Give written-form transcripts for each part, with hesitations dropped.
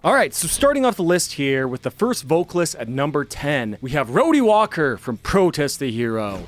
Alright, so starting off the list here with the first vocalist at number 10, we have Rhodey Walker from Protest the Hero.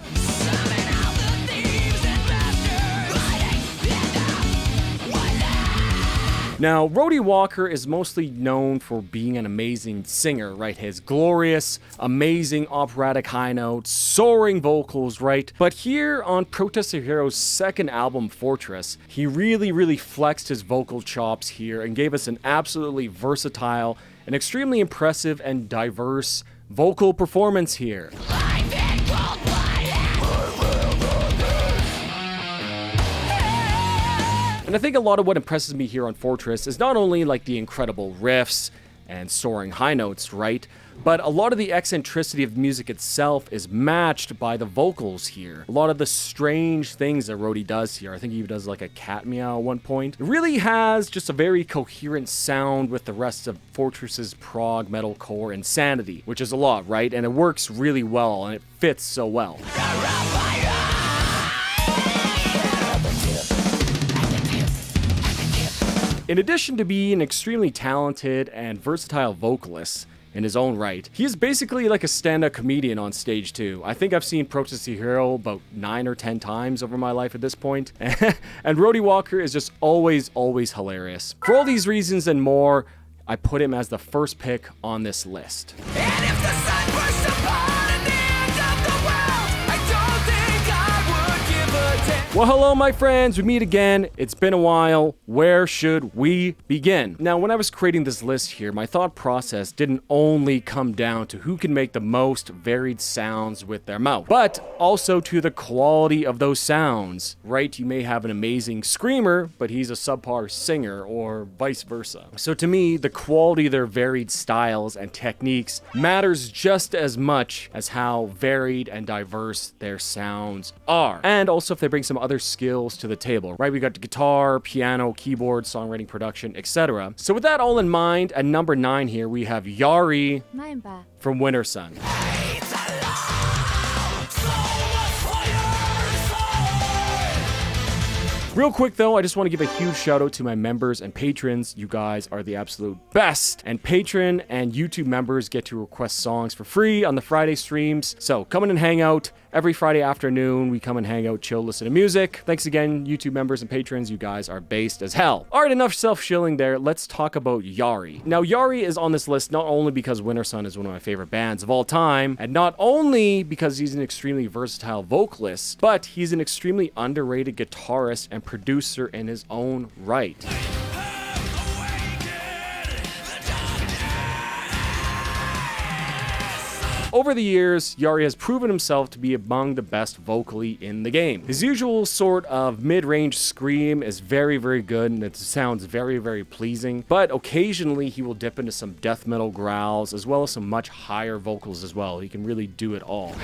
Now, Rhodey Walker is mostly known for being an amazing singer, right? His glorious, amazing operatic high notes, soaring vocals, right? But here on Protest the Hero's second album, Fortress, he really flexed his vocal chops here and gave us an absolutely versatile and extremely impressive and diverse vocal performance here. And I think a lot of what impresses me here on Fortress is not only like the incredible riffs and soaring high notes, right? But a lot of the eccentricity of the music itself is matched by the vocals here. A lot of the strange things that Rhodey does here. I think he does like a cat meow at one point. It really has just a very coherent sound with the rest of Fortress's prog metalcore insanity, which is a lot, right? And it works really well and it fits so well. In addition to being an extremely talented and versatile vocalist in his own right, he is basically like a stand-up comedian on stage too. I think I've seen Protest the Hero about 9 or 10 times over my life at this point. And Rhodey Walker is just always hilarious. For all these reasons and more, I put him as the first pick on this list. And if the sun burst upon at the end of the world, I don't think I would give a damn. Well, hello, my friends. We meet again. It's been a while. Where should we begin? Now, when I was creating this list here, my thought process didn't only come down to who can make the most varied sounds with their mouth, but also to the quality of those sounds, right? You may have an amazing screamer, but he's a subpar singer, or vice versa. So to me, the quality of their varied styles and techniques matters just as much as how varied and diverse their sounds are. And also if they bring some other skills to the table, right? We got the guitar, piano, keyboard, songwriting, production, etc. So with that all in mind, at number 9 here, we have Yari from Winter Sun. Real quick though, I just want to give a huge shout out to my members and patrons. You guys are the absolute best. And patron and YouTube members get to request songs for free on the Friday streams. So come in and hang out. Every Friday afternoon, we come and hang out, chill, listen to music. Thanks again, YouTube members and patrons. You guys are based as hell. All right, enough self-shilling there. Let's talk about Yari. Now, Yari is on this list not only because Winter Sun is one of my favorite bands of all time, and not only because he's an extremely versatile vocalist, but he's an extremely underrated guitarist and producer in his own right. Over the years, Yari has proven himself to be among the best vocally in the game. His usual sort of mid-range scream is very good, and it sounds very pleasing, but occasionally he will dip into some death metal growls, as well as some much higher vocals as well. He can really do it all.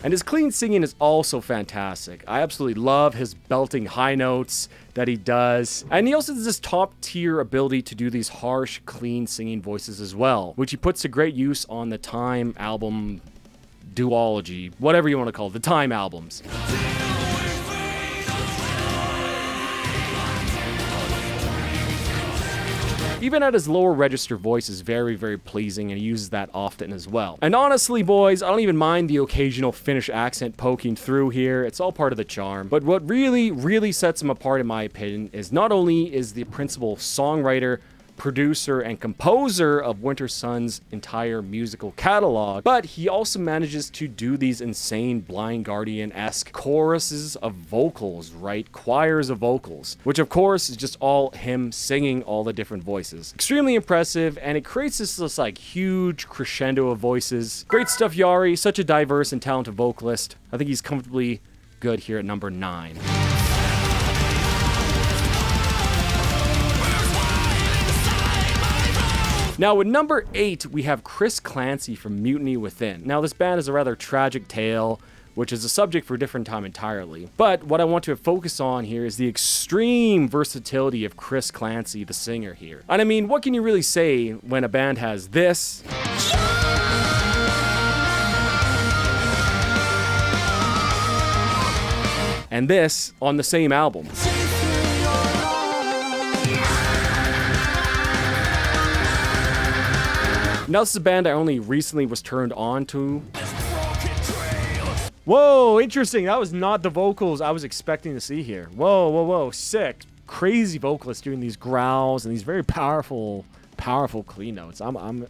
And his clean singing is also fantastic. I absolutely love his belting high notes that he does. And he also has this top tier ability to do these harsh, clean singing voices as well, which he puts to great use on the Time album duology, whatever you want to call it, the Time albums. Even at his lower register voice is very pleasing, and he uses that often as well. And honestly, boys, I don't even mind the occasional Finnish accent poking through here. It's all part of the charm. But what really sets him apart, in my opinion, is not only is the principal songwriter, producer, and composer of Winter Sun's entire musical catalog, but he also manages to do these insane Blind Guardian-esque choruses of vocals, right? Choirs of vocals, which of course is just all him singing all the different voices. Extremely impressive, and it creates this like huge crescendo of voices. Great stuff, Yari. Such a diverse and talented vocalist. I think he's comfortably good here at number 9. Now, at number 8, we have Chris Clancy from Mutiny Within. Now, this band is a rather tragic tale, which is a subject for a different time entirely. But what I want to focus on here is the extreme versatility of Chris Clancy, the singer here. And I mean, what can you really say when a band has this? and this on the same album. Now, this is a band I only recently was turned on to. Whoa, interesting. That was not the vocals I was expecting to see here. Whoa, whoa, whoa. Sick. Crazy vocalist doing these growls and these very powerful clean notes. I'm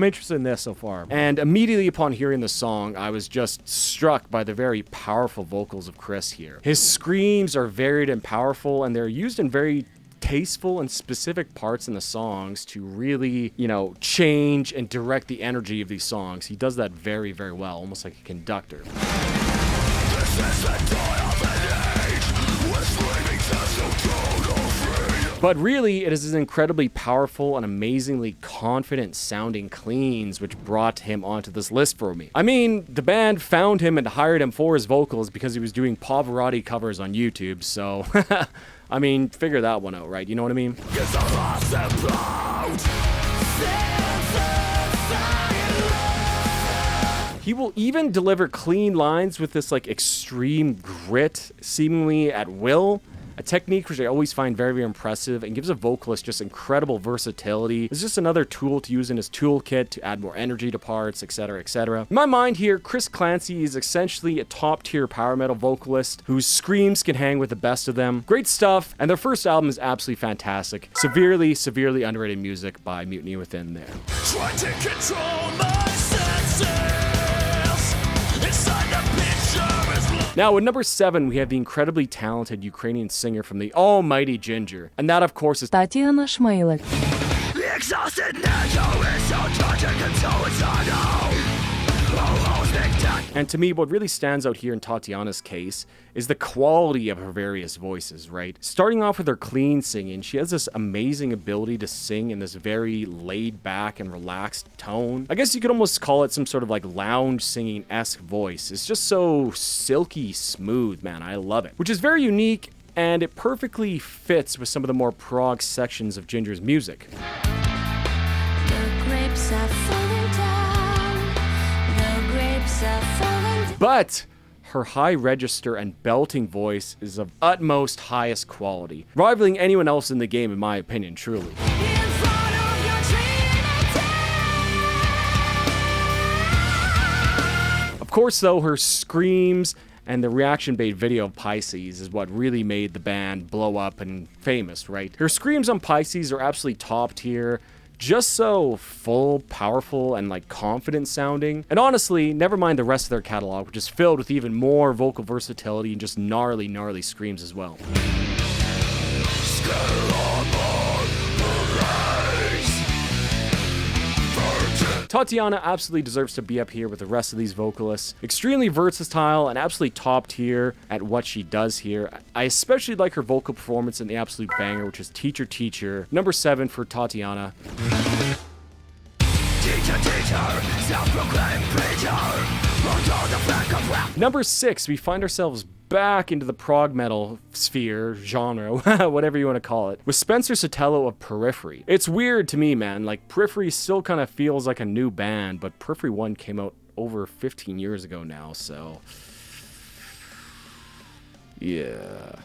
interested in this so far. And immediately upon hearing the song, I was just struck by the very powerful vocals of Chris here. His screams are varied and powerful, and they're used in very tasteful and specific parts in the songs to really, change and direct the energy of these songs. He does that very, very well, almost like a conductor. But really, it is his incredibly powerful and amazingly confident sounding cleans which brought him onto this list for me. I mean, the band found him and hired him for his vocals because he was doing Pavarotti covers on YouTube, so I mean, figure that one out, right? You know what I mean? He will even deliver clean lines with this extreme grit, seemingly at will. A technique which I always find very, very impressive and gives a vocalist just incredible versatility. It's just another tool to use in his toolkit to add more energy to parts, etc., etc. In my mind here, Chris Clancy is essentially a top-tier power metal vocalist whose screams can hang with the best of them. Great stuff, and their first album is absolutely fantastic. Severely, severely underrated music by Mutiny Within there. Try to control my senses. Inside the picture is Now, at number 7, we have the incredibly talented Ukrainian singer from the almighty Ginger. And that, of course, is Тетяна Шмейлик. exhausted now is so tragic and so suicidal. And to me, what really stands out here in Tatiana's case is the quality of her various voices, right? Starting off with her clean singing, she has this amazing ability to sing in this very laid back and relaxed tone. I guess you could almost call it some sort of lounge singing-esque voice. It's just so silky smooth, man. I love it. Which is very unique, and it perfectly fits with some of the more prog sections of Ginger's music. The grapes are falling down. The grapes are falling down. But her high register and belting voice is of utmost highest quality, rivaling anyone else in the game in my opinion, truly. In front of your Trinity. Of course though, her screams and the reaction-bait video of Pisces is what really made the band blow up and famous, right? Her screams on Pisces are absolutely top tier, just so full, powerful, and confident sounding. And honestly, never mind the rest of their catalog, which is filled with even more vocal versatility and just gnarly, gnarly screams as well. Tatiana absolutely deserves to be up here with the rest of these vocalists. Extremely versatile and absolutely top tier at what she does here. I especially like her vocal performance in the absolute banger, which is Teacher Teacher. Number 7 for Tatiana. Number 6, we find ourselves back into the prog metal sphere, genre, whatever you want to call it, with Spencer Sotelo of Periphery. It's weird to me, man. Periphery still kind of feels like a new band, but Periphery 1 came out over 15 years ago now, so yeah.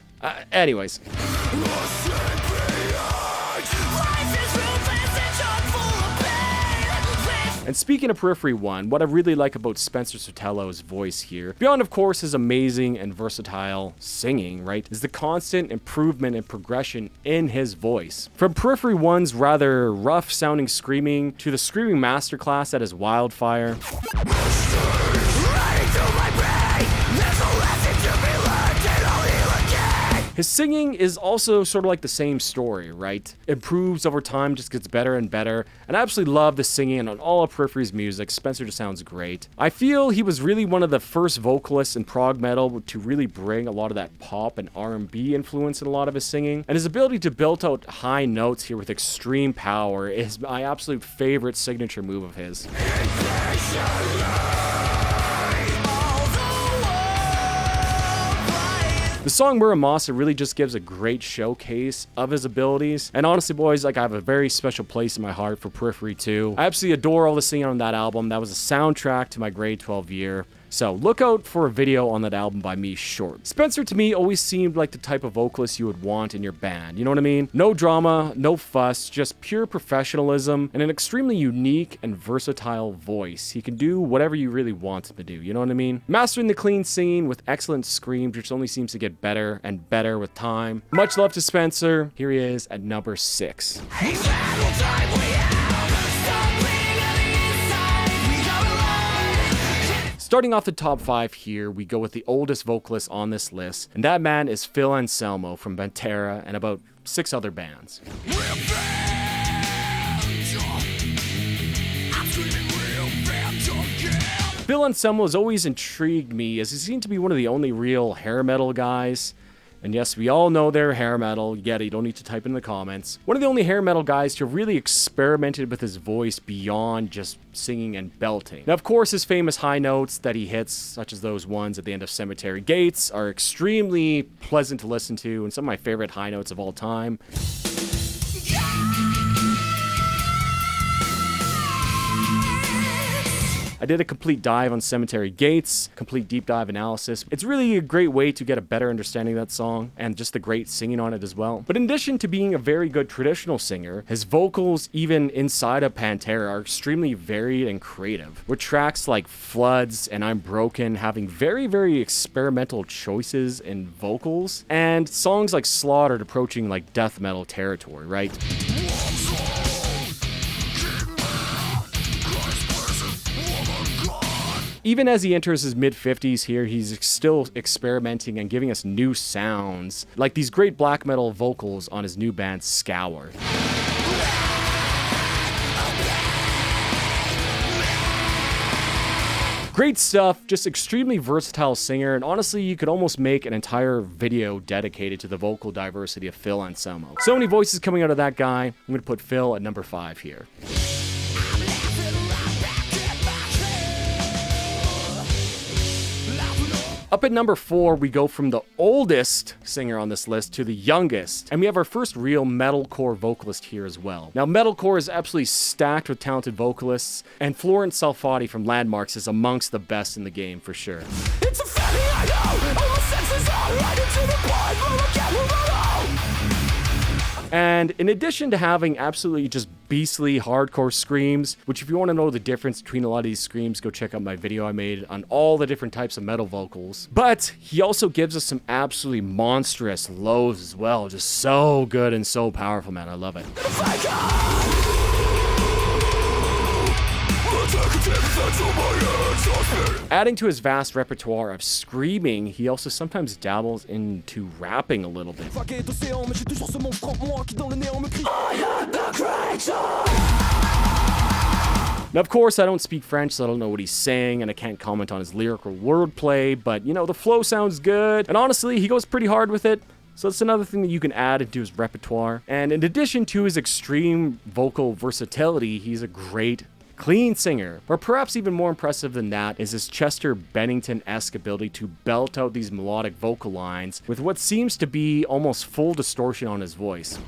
Anyways. And speaking of Periphery 1, what I really like about Spencer Sotelo's voice here, beyond of course his amazing and versatile singing, right, is the constant improvement and progression in his voice. From Periphery 1's rather rough sounding screaming to the screaming masterclass that is Wildfire. His singing is also sort of like the same story, right? Improves over time, just gets better and better. And I absolutely love the singing on all of Periphery's music. Spencer just sounds great. I feel he was really one of the first vocalists in prog metal to really bring a lot of that pop and R&B influence in a lot of his singing. And his ability to belt out high notes here with extreme power is my absolute favorite signature move of his. The song Muramasa really just gives a great showcase of his abilities. And honestly, boys, I have a very special place in my heart for Periphery 2. I absolutely adore all the singing on that album. That was a soundtrack to my grade 12 year. So look out for a video on that album by me short. Spencer to me always seemed like the type of vocalist you would want in your band. You know what I mean? No drama, no fuss, just pure professionalism and an extremely unique and versatile voice. He can do whatever you really want him to do. You know what I mean? Mastering the clean singing with excellent screams, which only seems to get better and better with time. Much love to Spencer. Here he is at number 6. Starting off the top 5 here, we go with the oldest vocalist on this list, and that man is Phil Anselmo from Pantera and about 6 other bands. Phil Anselmo has always intrigued me as he seemed to be one of the only real hair metal guys. And yes, we all know they're hair metal. You get it, you don't need to type in the comments. One of the only hair metal guys to have really experimented with his voice beyond just singing and belting. Now, of course, his famous high notes that he hits, such as those ones at the end of Cemetery Gates, are extremely pleasant to listen to and some of my favorite high notes of all time. I did a complete dive on Cemetery Gates, complete deep dive analysis. It's really a great way to get a better understanding of that song and just the great singing on it as well. But in addition to being a very good traditional singer, his vocals, even inside of Pantera, are extremely varied and creative, with tracks like Floods and I'm Broken having very, very experimental choices in vocals, and songs like Slaughtered approaching like death metal territory, right? Even as he enters his mid-50s here, he's still experimenting and giving us new sounds, like these great black metal vocals on his new band, Scour. Great stuff, just extremely versatile singer, and honestly, you could almost make an entire video dedicated to the vocal diversity of Phil Anselmo. So many voices coming out of that guy. I'm going to put Phil at number 5 here. Up at number 4, we go from the oldest singer on this list to the youngest, and we have our first real metalcore vocalist here as well. Now, metalcore is absolutely stacked with talented vocalists, and Florent Salfati from Landmarks is amongst the best in the game for sure. It's a family I know. All my senses are right into the point where I can't move on. And in addition to having absolutely just beastly hardcore screams, which if you want to know the difference between a lot of these screams, go check out my video I made on all the different types of metal vocals. But he also gives us some absolutely monstrous lows as well. Just so good and so powerful, man. I love it. Adding to his vast repertoire of screaming, he also sometimes dabbles into rapping a little bit. Now, of course, I don't speak French, so I don't know what he's saying, and I can't comment on his lyrical wordplay, but, you know, the flow sounds good, and honestly, he goes pretty hard with it. So that's another thing that you can add into his repertoire. And in addition to his extreme vocal versatility, he's a great clean singer. Or perhaps even more impressive than that is his Chester Bennington-esque ability to belt out these melodic vocal lines with what seems to be almost full distortion on his voice.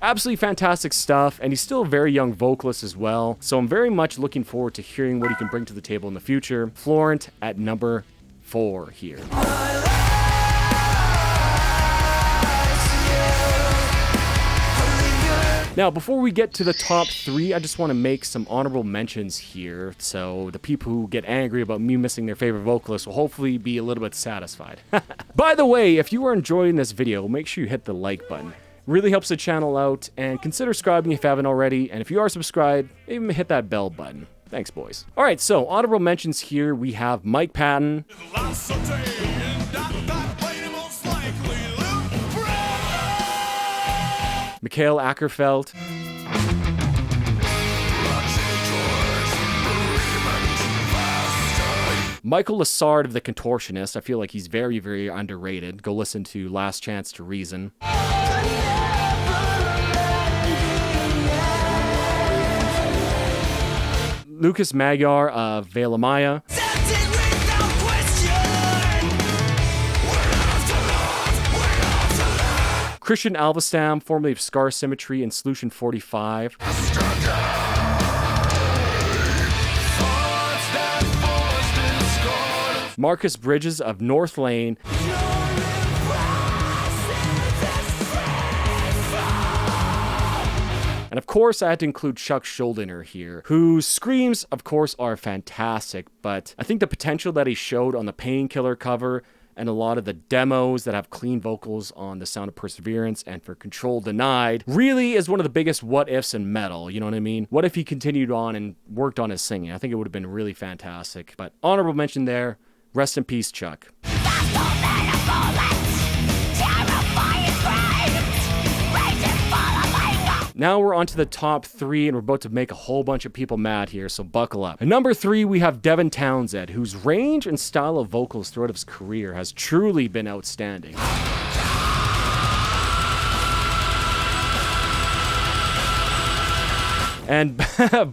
Absolutely fantastic stuff, and he's still a very young vocalist as well, so I'm very much looking forward to hearing what he can bring to the table in the future. Florent at number 4 here. Now, before we get to the top 3, I just want to make some honorable mentions here, so the people who get angry about me missing their favorite vocalist will hopefully be a little bit satisfied. By the way, if you are enjoying this video, make sure you hit the like button. It really helps the channel out, and consider subscribing if you haven't already, and if you are subscribed, even hit that bell button. Thanks, boys. Alright, so honorable mentions here, we have Mike Patton, Mikael Ackerfeld, Michael Lassard of The Contortionist. I feel like he's very, very underrated. Go listen to Last Chance to Reason. Lucas Magyar of Veil Maya. Christian Alvestam, formerly of Scar Symmetry and Solution 45. Marcus Bridges of North Lane. And of course, I had to include Chuck Schuldiner here, whose screams, of course, are fantastic, but I think the potential that he showed on the Painkiller cover and a lot of the demos that have clean vocals on The Sound of Perseverance and for Control Denied really is one of the biggest what ifs in metal, you know what I mean? What if he continued on and worked on his singing? I think it would have been really fantastic. But honorable mention there, rest in peace, Chuck. Now we're on to the top 3, and we're about to make a whole bunch of people mad here, so buckle up. At number 3, we have Devin Townsend, whose range and style of vocals throughout his career has truly been outstanding. And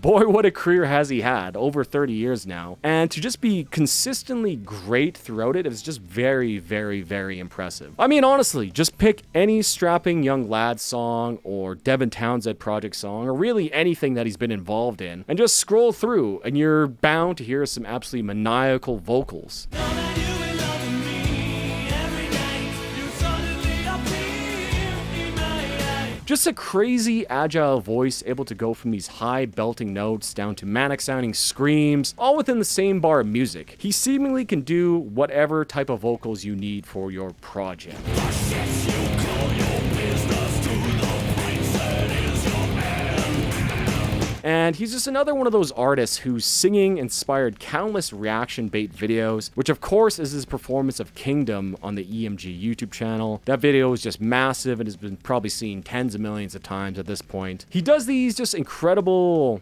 boy, what a career has he had, over 30 years now. And to just be consistently great throughout it is just very, very, very impressive. I mean, honestly, just pick any strapping young lad song or Devin Townsend project song, or really anything that he's been involved in, and just scroll through, and you're bound to hear some absolutely maniacal vocals. Just a crazy, agile voice able to go from these high belting notes down to manic sounding screams, all within the same bar of music. He seemingly can do whatever type of vocals you need for your project. And he's just another one of those artists whose singing inspired countless reaction bait videos, which of course is his performance of Kingdom on the EMG YouTube channel. That video is just massive and has been probably seen tens of millions of times at this point. He does these just incredible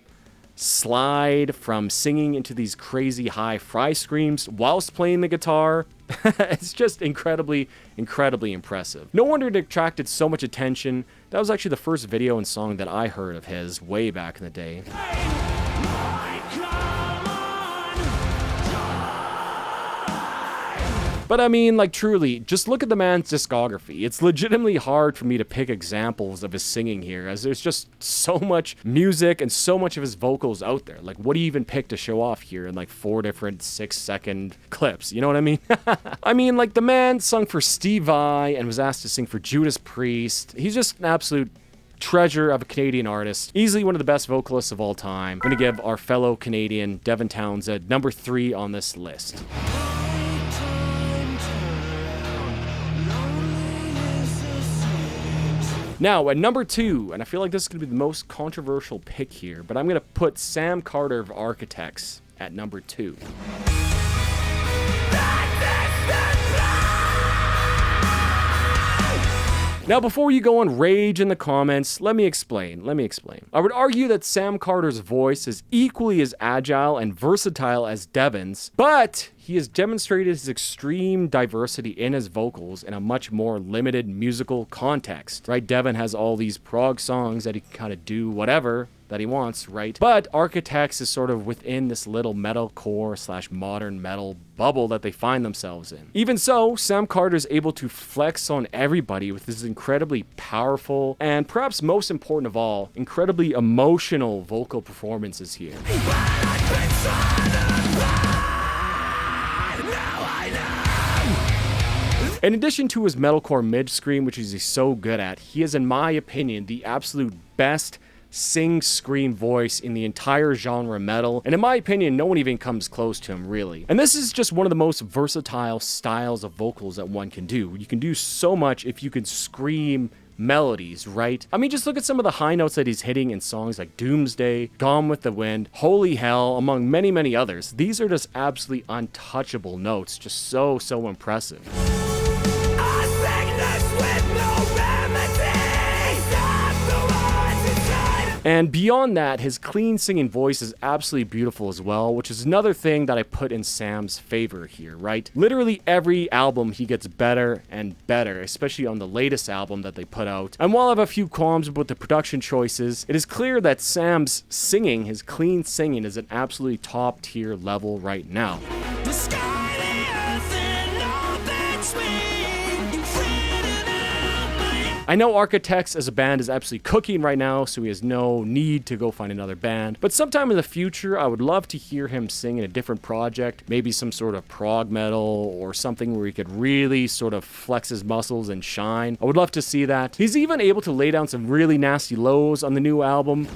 slide from singing into these crazy high fry screams whilst playing the guitar. It's just incredibly impressive. No wonder it attracted so much attention. That was actually the first video and song that I heard of his way back in the day. But I mean, like, truly, just look at the man's discography. It's legitimately hard for me to pick examples of his singing here, as there's just so much music and so much of his vocals out there. Like, what do you even pick to show off here in like 4 different 6-second clips? You know what I mean? I mean, like, the man sung for Steve Vai and was asked to sing for Judas Priest. He's just an absolute treasure of a Canadian artist. Easily one of the best vocalists of all time. I'm gonna give our fellow Canadian Devin Townsend number 3 on this list. Now, at number 2, and I feel like this is going to be the most controversial pick here, but I'm going to put Sam Carter of Architects at number 2. Now, before you go on rage in the comments, let me explain. I would argue that Sam Carter's voice is equally as agile and versatile as Devin's, but he has demonstrated his extreme diversity in his vocals in a much more limited musical context, right? Devin has all these prog songs that he can kind of do whatever that he wants, right? But Architects is sort of within this little metalcore / modern metal bubble that they find themselves in. Even so, Sam Carter is able to flex on everybody with his incredibly powerful and, perhaps most important of all, incredibly emotional vocal performances here. In addition to his metalcore mid-scream, which he's so good at, he is, in my opinion, the absolute best sing-scream voice in the entire genre metal, and in my opinion, no one even comes close to him, really. And this is just one of the most versatile styles of vocals that one can do. You can do so much if you can scream melodies, right? I mean, just look at some of the high notes that he's hitting in songs like Doomsday, Gone with the Wind, Holy Hell, among many, many others. These are just absolutely untouchable notes, just so impressive. And beyond that, his clean singing voice is absolutely beautiful as well, which is another thing that I put in Sam's favor here, right? Literally every album he gets better and better, especially on the latest album that they put out. And while I have a few qualms with the production choices, it is clear that Sam's singing, his clean singing, is an absolutely top tier level right now. The sky, the earth, and all that's between. I know Architects as a band is absolutely cooking right now, so he has no need to go find another band. But sometime in the future, I would love to hear him sing in a different project, maybe some sort of prog metal or something where he could really sort of flex his muscles and shine. I would love to see that. He's even able to lay down some really nasty lows on the new album.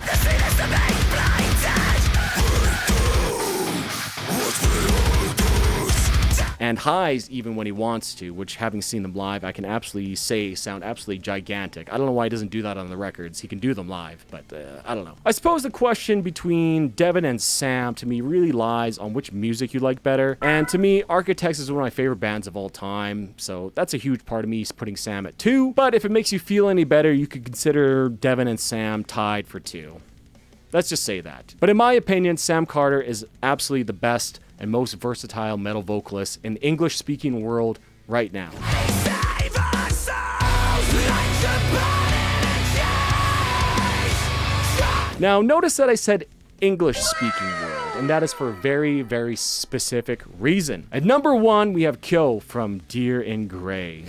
And highs even when he wants to, which having seen them live, I can absolutely say sound absolutely gigantic. I don't know why he doesn't do that on the records. He can do them live, but I don't know. I suppose the question between Devin and Sam to me really lies on which music you like better. And to me, Architects is one of my favorite bands of all time, so that's a huge part of me putting Sam at 2. But if it makes you feel any better, you could consider Devin and Sam tied for 2. Let's just say that. But in my opinion, Sam Carter is absolutely the best and most versatile metal vocalist in the English-speaking world right now. Save our souls like the burning Now, notice that I said English-speaking world, and that is for a very, very specific reason. At number 1, we have Kyo from Deer in Grey.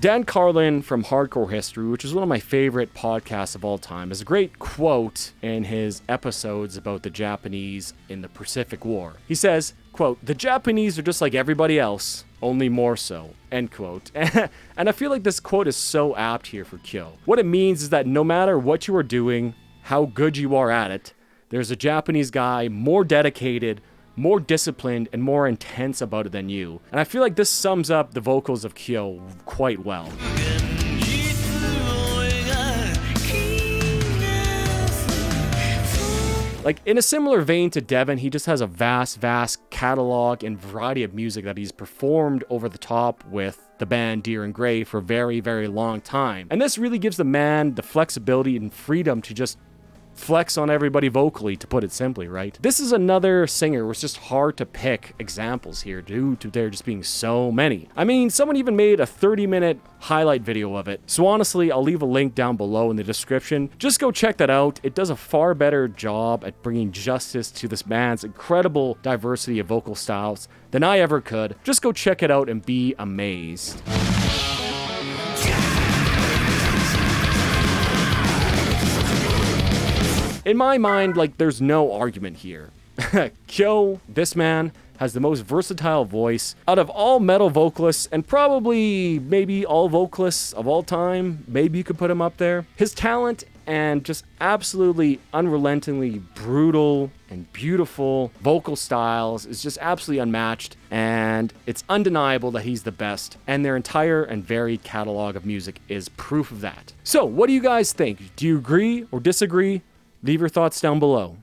Dan Carlin from Hardcore History, which is one of my favorite podcasts of all time, has a great quote in his episodes about the Japanese in the Pacific War. He says, quote, "The Japanese are just like everybody else, only more so," end quote. And I feel like this quote is so apt here for Kyo. What it means is that no matter what you are doing, how good you are at it, there's a Japanese guy more dedicated, more disciplined, and more intense about it than you. And I feel like this sums up the vocals of Kyo quite well. Like, in a similar vein to Devin, he just has a vast catalog and variety of music that he's performed over the top with the band Deer in Grey for a very, very long time. And this really gives the man the flexibility and freedom to just flex on everybody vocally, to put it simply, right? This is another singer where it's just hard to pick examples here due to there just being so many. I mean, someone even made a 30-minute highlight video of it. So honestly, I'll leave a link down below in the description. Just go check that out. It does a far better job at bringing justice to this band's incredible diversity of vocal styles than I ever could. Just go check it out and be amazed. In my mind, like, there's no argument here. Kyo, this man, has the most versatile voice out of all metal vocalists, and probably maybe all vocalists of all time. Maybe you could put him up there. His talent and just absolutely unrelentingly brutal and beautiful vocal styles is just absolutely unmatched, and it's undeniable that he's the best, and their entire and varied catalog of music is proof of that. So, what do you guys think? Do you agree or disagree? Leave your thoughts down below.